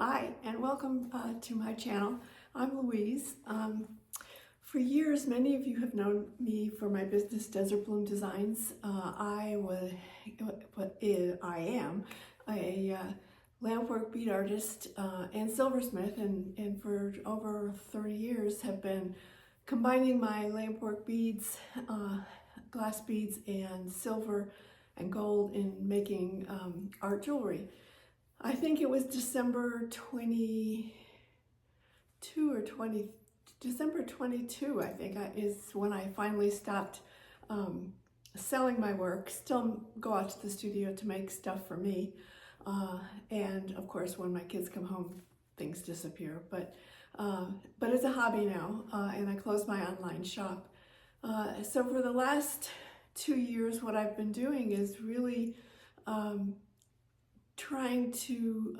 Hi, and welcome to my channel. I'm Louise. For years, many of you have known me for my business, Desert Bloom Designs. I am a lampwork bead artist and silversmith, and for over 30 years have been combining my lampwork beads, glass beads, and silver and gold in making art jewelry. I think it was December 22, I think, is when I finally stopped selling my work. Still go out to the studio to make stuff for me. And of course, when my kids come home, things disappear. But it's a hobby now, and I closed my online shop. So for the last 2 years, what I've been doing is really trying to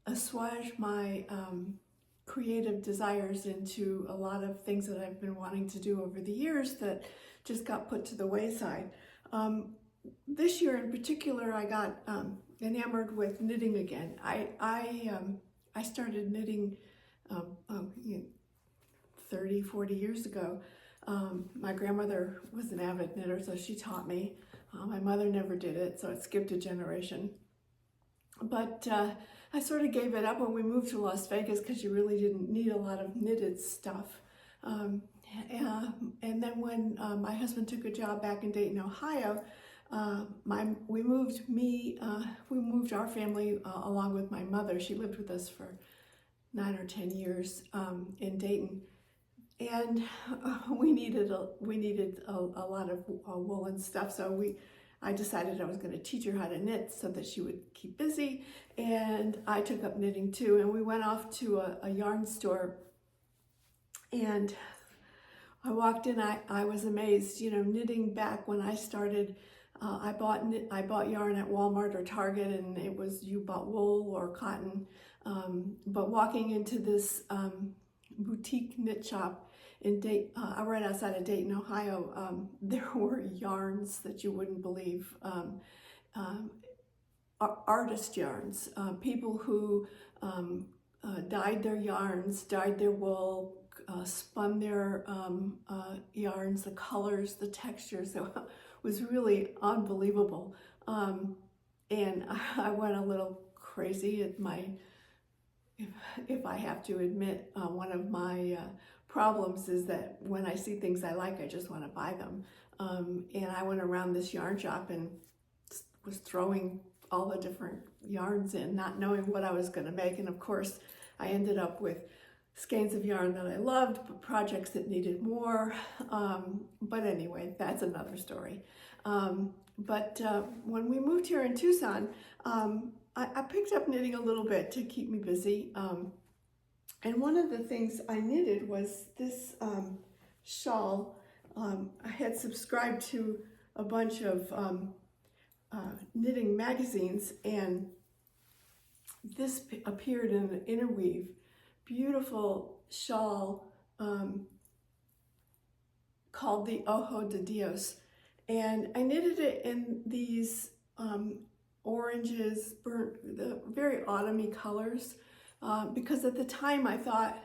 assuage my creative desires into a lot of things that I've been wanting to do over the years that just got put to the wayside. This year in particular, I got enamored with knitting again. I started knitting 30, 40 years ago. My grandmother was an avid knitter, so she taught me. My mother never did it, so it skipped a generation. But I sort of gave it up when we moved to Las Vegas because you really didn't need a lot of knitted stuff. And then when my husband took a job back in Dayton, Ohio, we moved our family along with my mother. She lived with us for 9 or 10 years in Dayton. And we needed a lot of woolen stuff, so I decided I was going to teach her how to knit so that she would keep busy, and I took up knitting too. And we went off to a yarn store, and I walked in. I was amazed. You know, knitting back when I started, I bought yarn at Walmart or Target, and it was you bought wool or cotton. But walking into this boutique knit shop in right outside of Dayton, Ohio, there were yarns that you wouldn't believe. Artist yarns, people who dyed their yarns, dyed their wool, spun their yarns, the colors, the textures. It was really unbelievable. And I went a little crazy at if I have to admit, one of my problems is that when I see things I like, I just want to buy them. And I went around this yarn shop and was throwing all the different yarns in, not knowing what I was going to make. And of course, I ended up with skeins of yarn that I loved, but projects that needed more. But anyway, that's another story. But when we moved here in Tucson, I picked up knitting a little bit to keep me busy. And one of the things I knitted was this shawl. I had subscribed to a bunch of knitting magazines, and this appeared in an Interweave. Beautiful shawl called the Ojo de Dios. And I knitted it in these oranges, the very autumny colors. Because at the time I thought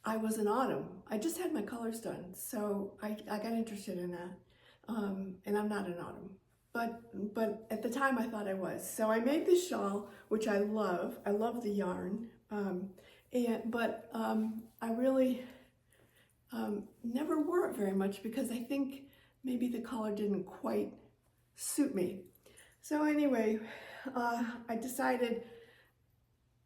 I was in autumn. I just had my colors done, so I got interested in that. And I'm not in autumn, but at the time I thought I was. So I made this shawl, which I love. I love the yarn, but I really never wore it very much because I think maybe the color didn't quite suit me. So anyway, I decided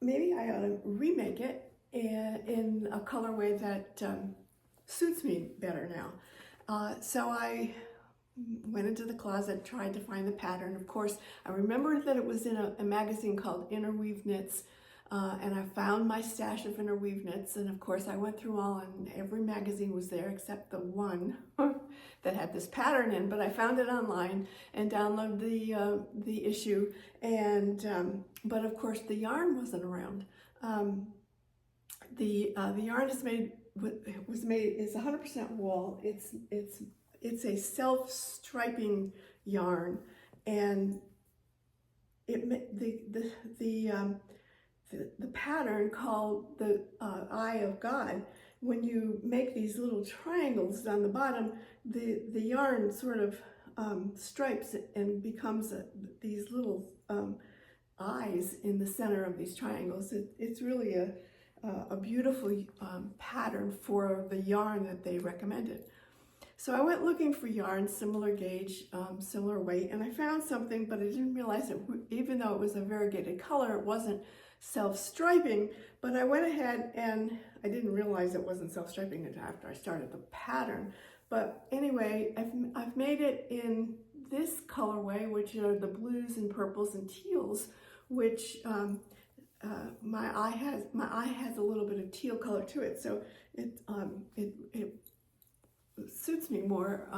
maybe I ought to remake it in a colorway that suits me better now. So I went into the closet, tried to find the pattern. Of course, I remembered that it was in a magazine called Interweave Knits, and I found my stash of Interweave Knits, and of course I went through all, and every magazine was there except the one that had this pattern in, but I found it online and downloaded the issue, and but of course the yarn wasn't around. The yarn is is 100% wool. It's a self-striping yarn, and the pattern called the Eye of God. When you make these little triangles on the bottom, the yarn sort of stripes and becomes these little eyes in the center of these triangles. It's really a beautiful pattern for the yarn that they recommended. So I went looking for yarn, similar gauge, similar weight, and I found something, but I didn't realize it, even though it was a variegated color, it wasn't self-striping. But I went ahead and I didn't realize it wasn't self-striping until after I started the pattern. But anyway, I've made it in this colorway, which are the blues and purples and teals, which my eye has a little bit of teal color to it, so it suits me more,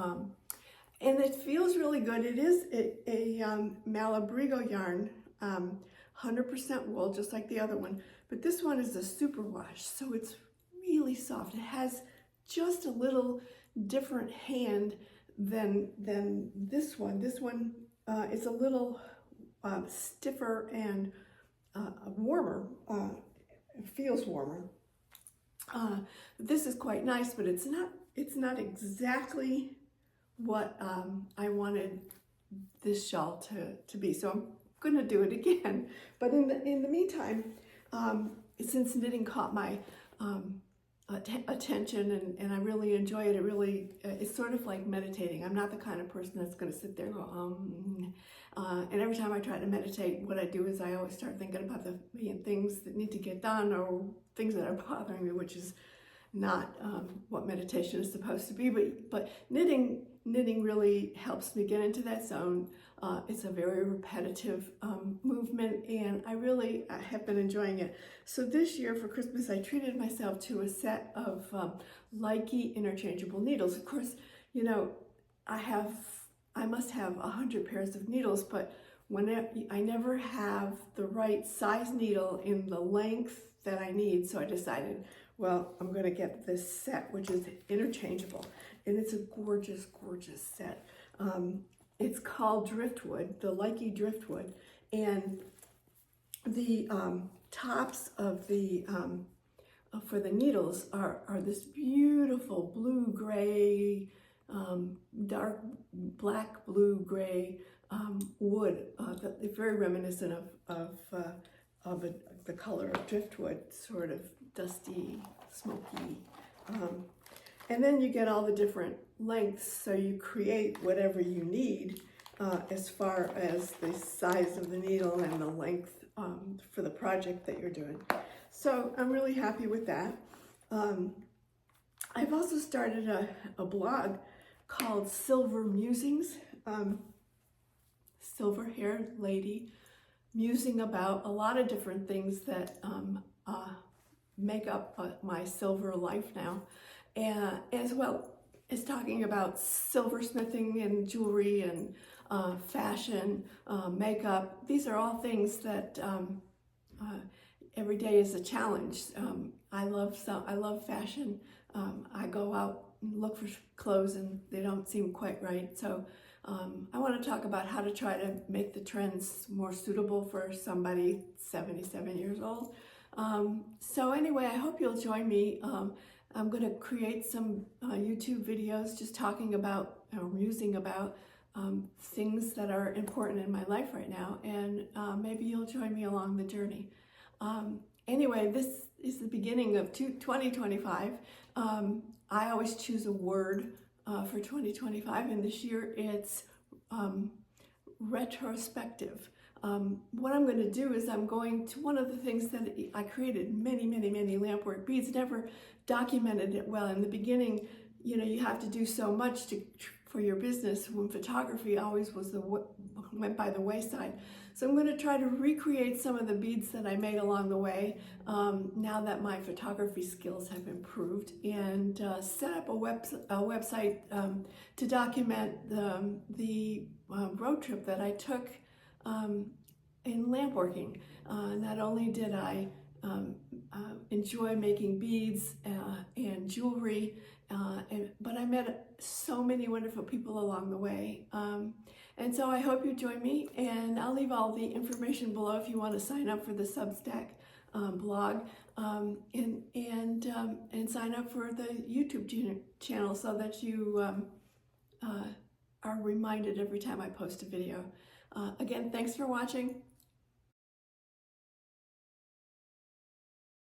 and it feels really good. It is a Malabrigo yarn, 100% wool, just like the other one, but this one is a superwash, so it's really soft. It has just a little different hand than this one. This one is a little stiffer and warmer. It feels warmer. This is quite nice, but it's not exactly what I wanted this shawl to be. So I'm going to do it again. But in the meantime, since knitting caught my attention and I really enjoy it, it's sort of like meditating. I'm not the kind of person that's going to sit there and go, and every time I try to meditate, what I do is I always start thinking about the things that need to get done or things that are bothering me, which is not what meditation is supposed to be. But knitting really helps me get into that zone. It's a very repetitive movement, and I have been enjoying it. So this year for Christmas, I treated myself to a set of Lykke interchangeable needles. Of course, you know, I must have 100 pairs of needles, but I never have the right size needle in the length that I need. So I decided, well, I'm going to get this set, which is interchangeable, and it's a gorgeous, gorgeous set. It's called Driftwood, the Lykke Driftwood, and the tops of the for the needles are this beautiful blue-gray, dark black blue-gray wood. It's very reminiscent of the color of driftwood, sort of dusty, smoky. And then you get all the different lengths, so you create whatever you need as far as the size of the needle and the length for the project that you're doing. So I'm really happy with that. I've also started a blog called Silver Musings, silver-haired lady musing about a lot of different things that make up my silver life now, and as well as talking about silversmithing and jewelry and fashion, makeup. These are all things that every day is a challenge. I love fashion. I go out and look for clothes and they don't seem quite right. So I want to talk about how to try to make the trends more suitable for somebody 77 years old. So anyway, I hope you'll join me. I'm going to create some YouTube videos just talking about or musing about things that are important in my life right now, and maybe you'll join me along the journey. Anyway, this is the beginning of 2025. I always choose a word for 2025, and this year it's retrospective. What I'm going to do is I'm going to, one of the things that I created many lampwork beads, never documented it well. In the beginning, you know, you have to do so much for your business when photography always went by the wayside. So I'm going to try to recreate some of the beads that I made along the way now that my photography skills have improved, and set up a website to document the road trip that I took in lampworking. Not only did I enjoy making beads and jewelry, but I met so many wonderful people along the way. And so I hope you join me, and I'll leave all the information below if you want to sign up for the Substack blog, and sign up for the YouTube channel so that you are reminded every time I post a video. Again, thanks for watching.